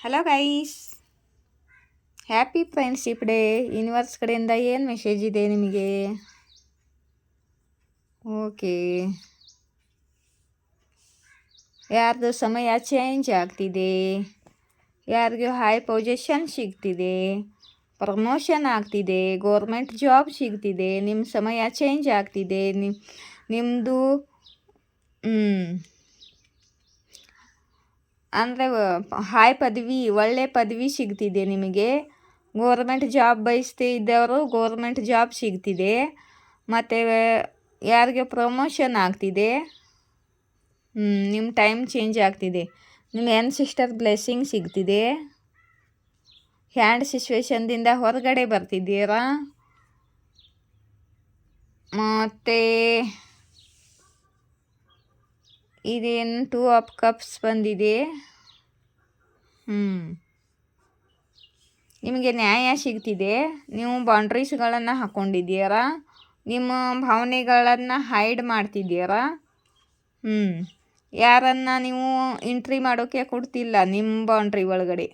Hello guys, happy friendship day. Universe ಕಡೆಯಿಂದ ಏನು message ಇದೆ ನಿಮಗೆ? ಓಕೆ, ಯಾರ್ದು ಸಮಯ ಚೇಂಜ್ ಆಗ್ತಿದೆ, ಯಾರಿಗೂ ಹೈ ಪೊಸಿಷನ್ ಸಿಗ್ತಿದೆ, ಪ್ರಮೋಷನ್ ಆಗ್ತಿದೆ, ಗೌರ್ಮೆಂಟ್ ಜಾಬ್ ಸಿಗ್ತಿದೆ, ನಿಮ್ಮ ಸಮಯ ಚೇಂಜ್ ಆಗ್ತಿದೆ. ನಿಮ್ಮದು ಅಂದರೆ ಹೈ ಪದವಿ, ಒಳ್ಳೆ ಪದವಿ ಸಿಗ್ತಿದೆ ನಿಮಗೆ. ಗೋರ್ಮೆಂಟ್ ಜಾಬ್ ಬಯಸ್ತಾ ಇದ್ದವರು ಗೋರ್ಮೆಂಟ್ ಜಾಬ್ ಸಿಗ್ತಿದೆ. ಮತ್ತು ಯಾರಿಗೆ ಪ್ರಮೋಷನ್ ಆಗ್ತಿದೆ. ನಿಮ್ಮ ಟೈಮ್ ಚೇಂಜ್ ಆಗ್ತಿದೆ. ನಿಮ್ಮ ಸಿಸ್ಟರ್ ಬ್ಲೆಸ್ಸಿಂಗ್ ಸಿಗ್ತಿದೆ. ಹ್ಯಾಂಡ್ ಸಿಚುವೇಶನ್ದಿಂದ ಹೊರಗಡೆ ಬರ್ತಿದ್ದೀರಾ. ಮತ್ತು ಇದೇನು 2 ಆಫ್ ಕಪ್ಸ್ ಬಂದಿದೆ. ನಿಮಗೆ ನ್ಯಾಯ ಸಿಗ್ತಿದೆ. ನೀವು ಬೌಂಡ್ರೀಸ್ಗಳನ್ನು ಹಾಕ್ಕೊಂಡಿದ್ದೀರಾ. ನಿಮ್ಮ ಭಾವನೆಗಳನ್ನು ಹೈಡ್ ಮಾಡ್ತಿದ್ದೀರಾ. ಯಾರನ್ನು ನೀವು ಎಂಟ್ರಿ ಮಾಡೋಕ್ಕೆ ಕೊಡ್ತಿಲ್ಲ ನಿಮ್ಮ ಬೌಂಡ್ರಿ ಒಳಗಡೆ.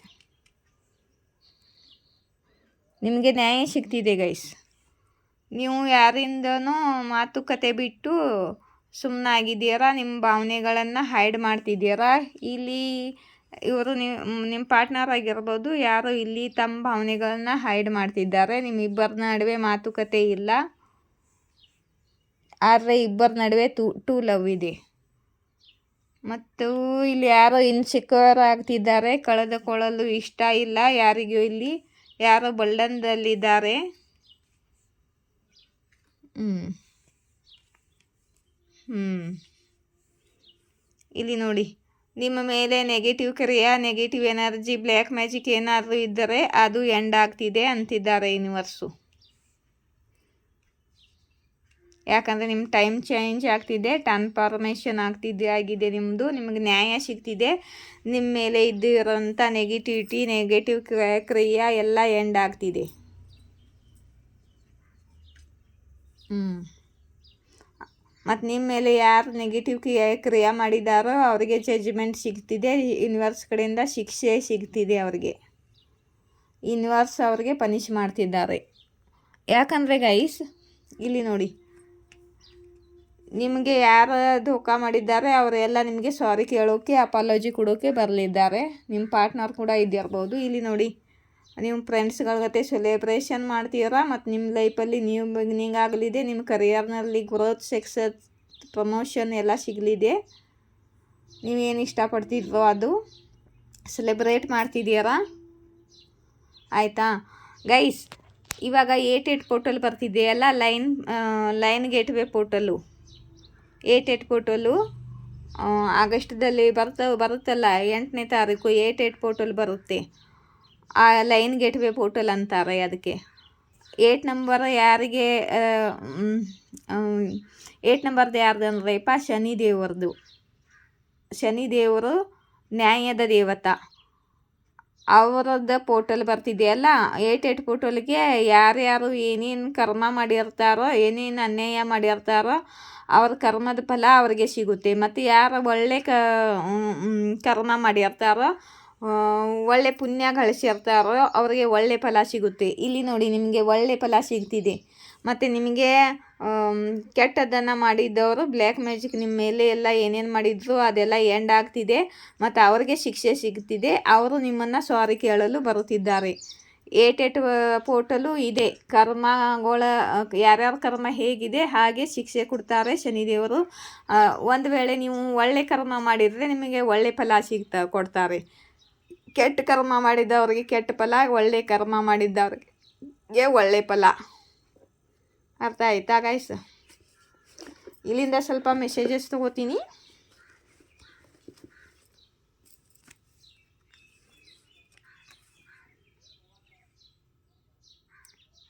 ನಿಮಗೆ ನ್ಯಾಯ ಸಿಗ್ತಿದೆ ಗೈಸ್. ನೀವು ಯಾರಿಂದನೂ ಮಾತುಕತೆ ಬಿಟ್ಟು ಸುಮ್ಮನಾಗಿದ್ದೀರಾ. ನಿಮ್ಮ ಭಾವನೆಗಳನ್ನು ಹೈಡ್ ಮಾಡ್ತಿದ್ದೀರಾ. ಇಲ್ಲಿ ಇವರು ನಿಮ್ಮ ಪಾರ್ಟ್ನರ್ ಆಗಿರ್ಬೋದು, ಯಾರು ಇಲ್ಲಿ ತಮ್ಮ ಭಾವನೆಗಳನ್ನು ಹೈಡ್ ಮಾಡ್ತಿದ್ದಾರೆ. ನಿಮ್ಮಿಬ್ಬರ ನಡುವೆ ಮಾತುಕತೆ ಇಲ್ಲ, ಆದರೆ ಇಬ್ಬರ ನಡುವೆ ಟೂ ಲವ್ ಇದೆ. ಮತ್ತು ಇಲ್ಲಿ ಯಾರೋ ಇನ್ಸೆಕ್ಯೂರ್ ಆಗ್ತಿದ್ದಾರೆ, ಕಳೆದುಕೊಳ್ಳಲು ಇಷ್ಟ ಇಲ್ಲ ಯಾರಿಗೂ. ಇಲ್ಲಿ ಯಾರೋ ಬಳ್ಳಂದಲ್ಲಿದ್ದಾರೆ. ಇಲ್ಲಿ ನೋಡಿ, ನಿಮ್ಮ ಮೇಲೆ ನೆಗೆಟಿವ್ ಕ್ರಿಯೆ, ನೆಗೆಟಿವ್ ಎನರ್ಜಿ, ಬ್ಲ್ಯಾಕ್ ಮ್ಯಾಜಿಕ್ ಏನಾದರೂ ಇದ್ದರೆ ಅದು ಎಂಡ್ ಆಗ್ತಿದೆ ಅಂತಿದ್ದಾರೆ ಯೂನಿವರ್ಸು. ಯಾಕಂದರೆ ನಿಮ್ಮ ಟೈಮ್ ಚೇಂಜ್ ಆಗ್ತಿದೆ, ಟ್ರಾನ್ಸ್ಫಾರ್ಮೇಷನ್ ಆಗಿದೆ ನಿಮ್ಮದು. ನಿಮಗೆ ನ್ಯಾಯ ಸಿಗ್ತಿದೆ. ನಿಮ್ಮ ಮೇಲೆ ಇದ್ದಿರೋಂಥ ನೆಗೆಟಿವಿಟಿ, ನೆಗೆಟಿವ್ ಕ್ರಿಯೆ ಎಲ್ಲ ಎಂಡ್ ಆಗ್ತಿದೆ. ಮತ್ತು ನಿಮ್ಮ ಮೇಲೆ ಯಾರು ನೆಗೆಟಿವ್ ಕ್ರಿಯೆ ಮಾಡಿದಾರೋ ಅವರಿಗೆ ಜಡ್ಜ್ಮೆಂಟ್ ಸಿಗ್ತಿದೆ. ಯೂನಿವರ್ಸ್ ಕಡೆಯಿಂದ ಶಿಕ್ಷೆ ಸಿಗ್ತಿದೆ ಅವರಿಗೆ. ಯೂನಿವರ್ಸ್ ಅವ್ರಿಗೆ ಪನಿಷ್ ಮಾಡ್ತಿದ್ದಾರೆ. ಯಾಕಂದರೆ ಗೈಸ್, ಇಲ್ಲಿ ನೋಡಿ, ನಿಮಗೆ ಯಾರು ಧೋಕಾ ಮಾಡಿದ್ದಾರೆ ಅವರೆಲ್ಲ ನಿಮಗೆ ಸಾರಿ ಕೇಳೋಕ್ಕೆ, ಅಪಾಲಜಿ ಕೊಡೋಕ್ಕೆ ಬರಲಿದ್ದಾರೆ. ನಿಮ್ಮ ಪಾರ್ಟ್ನರ್ ಕೂಡ ಇದ್ದಿರ್ಬೋದು. ಇಲ್ಲಿ ನೋಡಿ, ನೀವು ಫ್ರೆಂಡ್ಸ್ಗಳ ಜೊತೆ ಸೆಲೆಬ್ರೇಷನ್ ಮಾಡ್ತೀರಾ. ಮತ್ತು ನಿಮ್ಮ ಲೈಫಲ್ಲಿ ನ್ಯೂ ಬಿಗಿನಿಂಗ್ ಆಗಲಿದೆ. ನಿಮ್ಮ ಕರಿಯರ್ನಲ್ಲಿ ಗ್ರೋತ್, ಸಕ್ಸಸ್, ಪ್ರಮೋಷನ್ ಎಲ್ಲ ಸಿಗಲಿದೆ. ನೀವೇನು ಇಷ್ಟಪಡ್ತಿದ್ರೋ ಅದು ಸೆಲೆಬ್ರೇಟ್ ಮಾಡ್ತಿದ್ದೀರಾ. ಆಯಿತಾ ಗೈಸ್? ಇವಾಗ 88 ಪೋರ್ಟಲ್ ಬರ್ತಿದೆಯಲ್ಲ, ಲೈನ್ ಗೇಟ್ವೇ ಪೋರ್ಟಲು, 88 ಪೋರ್ಟಲು ಆಗಸ್ಟ್ದಲ್ಲಿ ಬರುತ್ತಲ್ಲ, 8ನೇ ತಾರೀಕು 88 ಪೋರ್ಟಲ್ ಬರುತ್ತೆ. ಆ ಲೈನ್ ಗೇಟ್ವೇ ಪೋರ್ಟಲ್ ಅಂತಾರೆ ಅದಕ್ಕೆ. 8 ನಂಬರ್ ಯಾರಿಗೆ 8 ನಂಬರ್ದು ಯಾರ್ದು ಅಂದ್ರಪ್ಪ, ಶನಿದೇವ್ರದ್ದು. ಶನಿದೇವರು ನ್ಯಾಯದ ದೇವತ, ಅವರದ್ದು ಪೋರ್ಟಲ್ ಬರ್ತಿದೆಯಲ್ಲ. 88 ಪೋರ್ಟಲ್ಗೆ ಯಾರ್ಯಾರು ಏನೇನು ಕರ್ಮ ಮಾಡಿರ್ತಾರೋ, ಏನೇನು ಅನ್ಯಾಯ ಮಾಡಿರ್ತಾರೋ ಅವ್ರ ಕರ್ಮದ ಫಲ ಅವ್ರಿಗೆ ಸಿಗುತ್ತೆ. ಮತ್ತು ಯಾರು ಒಳ್ಳೆ ಕರ್ಮ ಮಾಡಿರ್ತಾರೋ, ಒಳ್ಳೆ ಪುಣ್ಯ ಗಳಿಸಿರ್ತಾರೋ ಅವ್ರಿಗೆ ಒಳ್ಳೆ ಫಲ ಸಿಗುತ್ತೆ. ಇಲ್ಲಿ ನೋಡಿ, ನಿಮಗೆ ಒಳ್ಳೆ ಫಲ ಸಿಗ್ತಿದೆ. ಮತ್ತು ನಿಮಗೆ ಕೆಟ್ಟದ್ದನ್ನು ಮಾಡಿದ್ದವರು, ಬ್ಲ್ಯಾಕ್ ಮ್ಯಾಜಿಕ್ ನಿಮ್ಮ ಮೇಲೆ ಎಲ್ಲ ಏನೇನು ಮಾಡಿದ್ರು ಅದೆಲ್ಲ ಎಂಡ್ ಆಗ್ತಿದೆ. ಮತ್ತು ಅವ್ರಿಗೆ ಶಿಕ್ಷೆ ಸಿಗ್ತಿದೆ. ಅವರು ನಿಮ್ಮನ್ನು ಸಾರಿ ಕೇಳಲು ಬರುತ್ತಿದ್ದಾರೆ. 88 ಪೋರ್ಟಲು ಇದೆ. ಕರ್ಮಗಳ ಯಾರ್ಯಾರ ಕರ್ಮ ಹೇಗಿದೆ ಹಾಗೆ ಶಿಕ್ಷೆ ಕೊಡ್ತಾರೆ ಶನಿದೇವರು. ಒಂದು ವೇಳೆ ನೀವು ಒಳ್ಳೆ ಕರ್ಮ ಮಾಡಿದರೆ ನಿಮಗೆ ಒಳ್ಳೆ ಫಲ ಕೊಡ್ತಾರೆ. ಕೆಟ್ಟ ಕರ್ಮ ಮಾಡಿದವ್ರಿಗೆ ಕೆಟ್ಟ ಫಲ, ಒಳ್ಳೆ ಕರ್ಮ ಮಾಡಿದವ್ರಿಗೆ ಒಳ್ಳೆ ಫಲ. ಅರ್ಥ ಆಯ್ತಾ ಗೈಸ್? ಇಲ್ಲಿಂದ ಸ್ವಲ್ಪ ಮೆಸೇಜಸ್ ತಗೋತೀನಿ.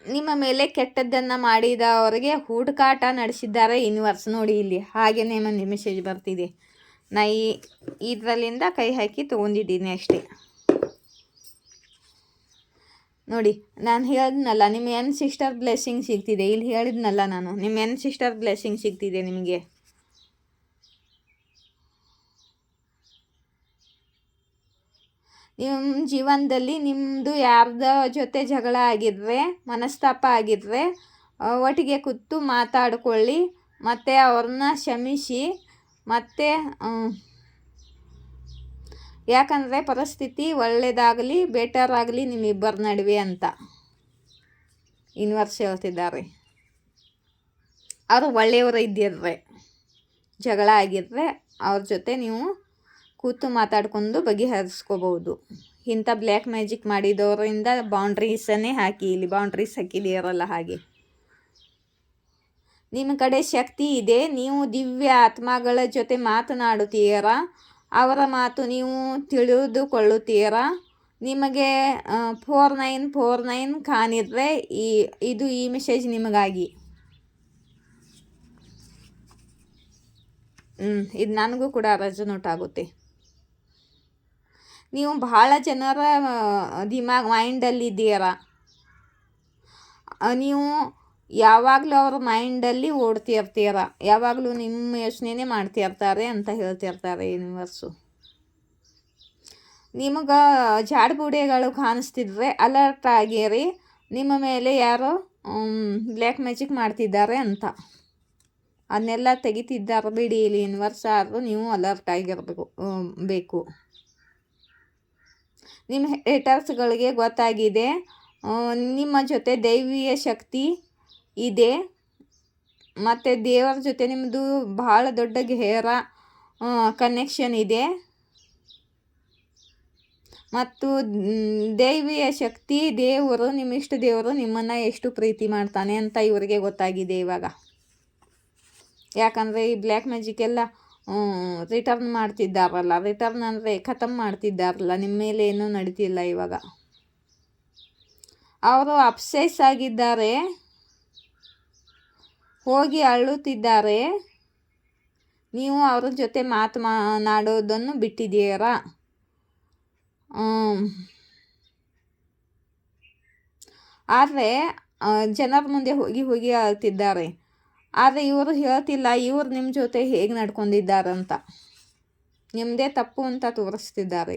ನಿಮ್ಮ ಮೇಲೆ ಕೆಟ್ಟದ್ದನ್ನು ಮಾಡಿದವರಿಗೆ ಹುಡುಕಾಟ ನಡೆಸಿದ್ದಾರೆ ಯೂನಿವರ್ಸ್. ನೋಡಿ ಇಲ್ಲಿ ಹಾಗೆಯೇ ಮೆಸೇಜ್ ಬರ್ತಿದೆ. ನಾ ಇದರಲ್ಲಿಂದ ಕೈ ಹಾಕಿ ತೊಗೊಂಡಿದ್ದೀನಿ ಅಷ್ಟೇ. ನೋಡಿ, ನಾನು ಹೇಳಿದ್ನಲ್ಲ, ನಿಮ್ಮ ಸಿಸ್ಟರ್ ಬ್ಲೆಸ್ಸಿಂಗ್ ಸಿಗ್ತಿದೆ. ಇಲ್ಲಿ ಹೇಳಿದ್ನಲ್ಲ ನಾನು, ನಿಮ್ಮ ಸಿಸ್ಟರ್ ಬ್ಲೆಸ್ಸಿಂಗ್ ಸಿಗ್ತಿದೆ ನಿಮಗೆ. ನಿಮ್ಮ ಜೀವನದಲ್ಲಿ ನಿಮ್ಮದು ಯಾರ್ದ ಜೊತೆ ಜಗಳ ಆಗಿದ್ರೆ, ಮನಸ್ತಾಪ ಆಗಿದ್ರೆ ಒಟ್ಟಿಗೆ ಕೂತು ಮಾತಾಡ್ಕೊಳ್ಳಿ, ಮತ್ತು ಅವ್ರನ್ನ ಕ್ಷಮಿಸಿ. ಮತ್ತು ಯಾಕಂದರೆ ಪರಿಸ್ಥಿತಿ ಒಳ್ಳೆಯದಾಗಲಿ ಬೆಟರ್ ಆಗಲಿ ನಿಮ್ಮಿಬ್ಬರ ನಡುವೆ ಅಂತ ಯೂನಿವರ್ಸ್ ಹೇಳ್ತಿದ್ದಾರೆ. ಅವರು ಒಳ್ಳೆಯವರು ಇದ್ದಿರ್ರೆ, ಜಗಳ ಆಗಿದ್ರೆ ಅವ್ರ ಜೊತೆ ನೀವು ಕೂತು ಮಾತಾಡ್ಕೊಂಡು ಬಗೆಹರಿಸ್ಕೋಬೋದು. ಇಂಥ ಬ್ಲ್ಯಾಕ್ ಮ್ಯಾಜಿಕ್ ಮಾಡಿದವರಿಂದ ಬೌಂಡ್ರೀಸನ್ನೇ ಹಾಕಿ, ಇಲ್ಲಿ ಬೌಂಡ್ರೀಸ್ ಹಾಕಿದೆಯರಲ್ಲ ಹಾಗೆ. ನಿಮ್ಮ ಕಡೆ ಶಕ್ತಿ ಇದೆ, ನೀವು ದಿವ್ಯ ಆತ್ಮಗಳ ಜೊತೆ ಮಾತನಾಡುತ್ತೀರಾ, ಅವರ ಮಾತು ನೀವು ತಿಳಿದುಕೊಳ್ಳುತ್ತೀರಾ. ನಿಮಗೆ 4949 ಕಾಣಿದ್ರೆ ಈ ಮೆಸೇಜ್ ನಿಮಗಾಗಿ. ಇದು ನನಗೂ ಕೂಡ ರೆಸೊನೇಟ್ ಆಗುತ್ತೆ. ನೀವು ಬಹಳ ಜನರ ಮೈಂಡಲ್ಲಿದ್ದೀರಾ, ನೀವು ಯಾವಾಗಲೂ ಅವ್ರ ಮೈಂಡಲ್ಲಿ ಓಡ್ತಿರ್ತೀರ, ಯಾವಾಗಲೂ ನಿಮ್ಮ ಯೋಚನೆನೇ ಮಾಡ್ತಿರ್ತಾರೆ ಅಂತ ಹೇಳ್ತಿರ್ತಾರೆ ಯೂನಿವರ್ಸು. ನಿಮಗೆ ಜಾಡ್ಬುಡಿಗಳು ಕಾಣಿಸ್ತಿದ್ರೆ ಅಲರ್ಟ್ ಆಗಿರಿ, ನಿಮ್ಮ ಮೇಲೆ ಯಾರೋ ಬ್ಲ್ಯಾಕ್ ಮ್ಯಾಜಿಕ್ ಮಾಡ್ತಿದ್ದಾರೆ ಅಂತ. ಅದನ್ನೆಲ್ಲ ತೆಗಿತಿದ್ದಾರೆ ಬಿಡಿ, ಇಲ್ಲಿ ಯೂನಿವರ್ಸ್ ಆದರೂ ನೀವು ಅಲರ್ಟ್ ಆಗಿರಬೇಕು. ನಿಮ್ಮ ಹೇಟರ್ಸ್ಗಳಿಗೆ ಗೊತ್ತಾಗಿದೆ ನಿಮ್ಮ ಜೊತೆ ದೈವೀಯ ಶಕ್ತಿ ಇದೆ, ಮತ್ತು ದೇವರ ಜೊತೆ ನಿಮ್ಮದು ಬಹಳ ದೊಡ್ಡ ಗೇರ ಕನೆಕ್ಷನ್ ಇದೆ. ಮತ್ತು ದೈವೀಯ ಶಕ್ತಿ, ದೇವರು, ನಿಮ್ಮ ಇಷ್ಟ ದೇವರು ನಿಮ್ಮನ್ನು ಎಷ್ಟು ಪ್ರೀತಿ ಮಾಡ್ತಾನೆ ಅಂತ ಇವರಿಗೆ ಗೊತ್ತಾಗಿದೆ ಇವಾಗ. ಯಾಕಂದರೆ ಈ ಬ್ಲ್ಯಾಕ್ ಮ್ಯಾಜಿಕ್ ಎಲ್ಲ ರಿಟರ್ನ್ ಮಾಡ್ತಿದ್ದಾರಲ್ಲ, ರಿಟರ್ನ್ ಅಂದರೆ ಖತಮ್ ಮಾಡ್ತಿದ್ದಾರಲ್ಲ, ನಿಮ್ಮ ಮೇಲೆ ಏನೂ ನಡೀತಿಲ್ಲ ಇವಾಗ. ಅವರು ಅಪ್ಸೆಸ್ ಆಗಿದ್ದಾರೆ, ಹೋಗಿ ಅಳುತ್ತಿದ್ದಾರೆ. ನೀವು ಅವ್ರ ಜೊತೆ ಮಾತನಾಡೋದನ್ನು ಬಿಟ್ಟಿದ್ದೀರಾ. ಆದರೆ ಜನರ ಮುಂದೆ ಹೋಗಿ ಹೋಗಿ ಅಳ್ತಿದ್ದಾರೆ. ಆದರೆ ಇವರು ಹೇಳ್ತಿಲ್ಲ ಇವರು ನಿಮ್ಮ ಜೊತೆ ಹೇಗೆ ನಡ್ಕೊಂಡಿದ್ದಾರಂತ. ನಿಮ್ಮದೇ ತಪ್ಪು ಅಂತ ತೋರಿಸ್ತಿದ್ದಾರೆ.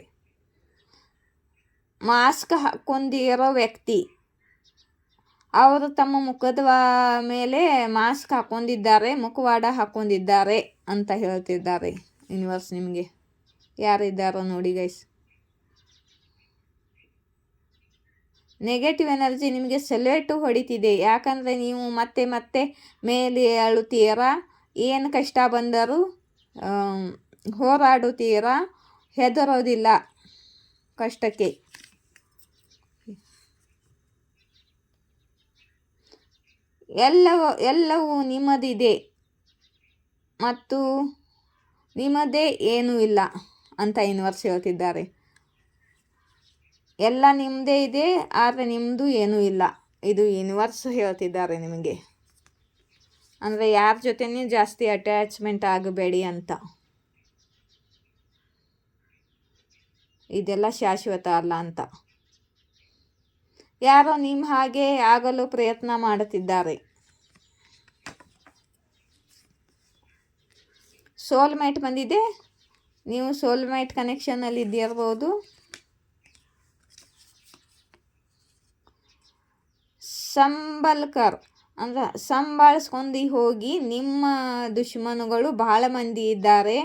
ಮಾಸ್ಕ್ ಹಾಕ್ಕೊಂಡಿರೋ ವ್ಯಕ್ತಿ, ಅವರು ತಮ್ಮ ಮುಖದ ಮೇಲೆ ಮಾಸ್ಕ್ ಹಾಕ್ಕೊಂಡಿದ್ದಾರೆ, ಮುಖವಾಡ ಹಾಕ್ಕೊಂಡಿದ್ದಾರೆ ಅಂತ ಹೇಳ್ತಿದ್ದಾರೆ ಯೂನಿವರ್ಸ್. ನಿಮಗೆ ಯಾರಿದ್ದಾರೋ ನೋಡಿ ಗೈಸ್. ನೆಗೆಟಿವ್ ಎನರ್ಜಿ ನಿಮಗೆ ಸೆಲೆಟು ಹೊಡಿತಿದೆ, ಯಾಕಂದರೆ ನೀವು ಮತ್ತೆ ಮತ್ತೆ ಮೇಲೆ ಅಳುತ್ತೀರಾ. ಏನು ಕಷ್ಟ ಬಂದರೂ ಹೋರಾಡುತ್ತೀರಾ, ಹೆದರೋದಿಲ್ಲ ಕಷ್ಟಕ್ಕೆ. ಎಲ್ಲವೂ ನಿಮ್ಮದಿದೆ ಮತ್ತು ನಿಮ್ಮದೇ ಏನೂ ಇಲ್ಲ ಅಂತ ಯೂನಿವರ್ಸ್ ಹೇಳ್ತಿದ್ದಾರೆ. ಎಲ್ಲ ನಿಮ್ಮದೇ ಇದೆ, ಆದರೆ ನಿಮ್ಮದು ಏನೂ ಇಲ್ಲ, ಇದು ಯೂನಿವರ್ಸ್ ಹೇಳ್ತಿದ್ದಾರೆ ನಿಮಗೆ. ಅಂದರೆ ಯಾರ ಜೊತೆನೂ ಜಾಸ್ತಿ ಅಟ್ಯಾಚ್ಮೆಂಟ್ ಆಗಬೇಡಿ ಅಂತ. ಇದೆಲ್ಲ ಶಾಶ್ವತ ಅಲ್ಲ ಅಂತ. ಯಾರೋ ನಿಮ್ಮ ಹಾಗೆ ಆಗಲು ಪ್ರಯತ್ನ ಮಾಡುತ್ತಿದ್ದಾರೆ. ಸೋಲ್ಮೇಟ್ ಬಂದಿದೆ, ನೀವು ಸೋಲ್ಮೇಟ್ ಕನೆಕ್ಷನಲ್ಲಿ ಇದ್ದಿರ್ಬೋದು. ಸಂಬಲ್ಕರ್ ಅಂದರೆ ಸಂಭಾಳಿಸ್ಕೊಂಡು ಹೋಗಿ. ನಿಮ್ಮ ದುಶ್ಮನುಗಳು ಬಹಳ ಮಂದಿ ಇದ್ದಾರೆ,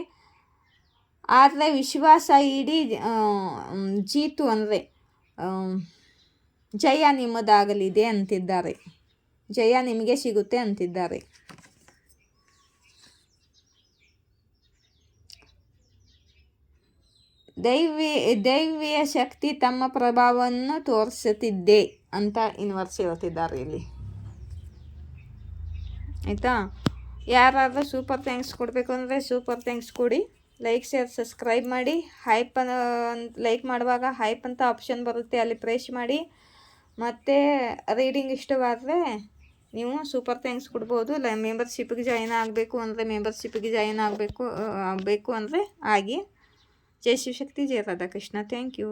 ಆದರೆ ವಿಶ್ವಾಸ ಇಡೀ ಜೀತು ಅಂದರೆ ಜಯ ನಿಮ್ಮದಾಗಲಿದೆ ಅಂತಿದ್ದಾರೆ. ಜಯ ನಿಮಗೆ ಸಿಗುತ್ತೆ ಅಂತಿದ್ದಾರೆ. ದೈವಿಯ ಶಕ್ತಿ ತಮ್ಮ ಪ್ರಭಾವವನ್ನು ತೋರಿಸುತ್ತಿದ್ದೆ ಅಂತ ಯೂನಿವರ್ಸ್ ಹೇಳ್ತಿದ್ದಾರೆ ಇಲ್ಲಿ. ಆಯಿತಾ? ಯಾರಾದರೂ ಸೂಪರ್ ಥ್ಯಾಂಕ್ಸ್ ಕೊಡಬೇಕು ಅಂದರೆ ಸೂಪರ್ ಥ್ಯಾಂಕ್ಸ್ ಕೊಡಿ. ಲೈಕ್ ಶೇರ್ ಸಬ್ಸ್ಕ್ರೈಬ್ ಮಾಡಿ. ಹೈಪ್ ಲೈಕ್ ಮಾಡುವಾಗ ಹೈಪ್ ಅಂತ ಆಪ್ಷನ್ ಬರುತ್ತೆ, ಅಲ್ಲಿ ಪ್ರೆಸ್ ಮಾಡಿ. ಮತ್ತು ರೀಡಿಂಗ್ ಇಷ್ಟವಾದರೆ ನೀವು ಸೂಪರ್ ಥ್ಯಾಂಕ್ಸ್ ಕೊಡ್ಬೋದು. ಮೆಂಬರ್ಶಿಪ್ಗೆ ಜಾಯಿನ್ ಆಗಬೇಕು ಅಂದರೆ ಮೆಂಬರ್ಶಿಪ್ಗೆ ಜಾಯಿನ್ ಆಗಬೇಕು ಅಂದರೆ ಆಗಿ. ಜೈ ಶಿವಶಕ್ತಿ, ಜೈ ರಾಧಾಕೃಷ್ಣ. Thank you.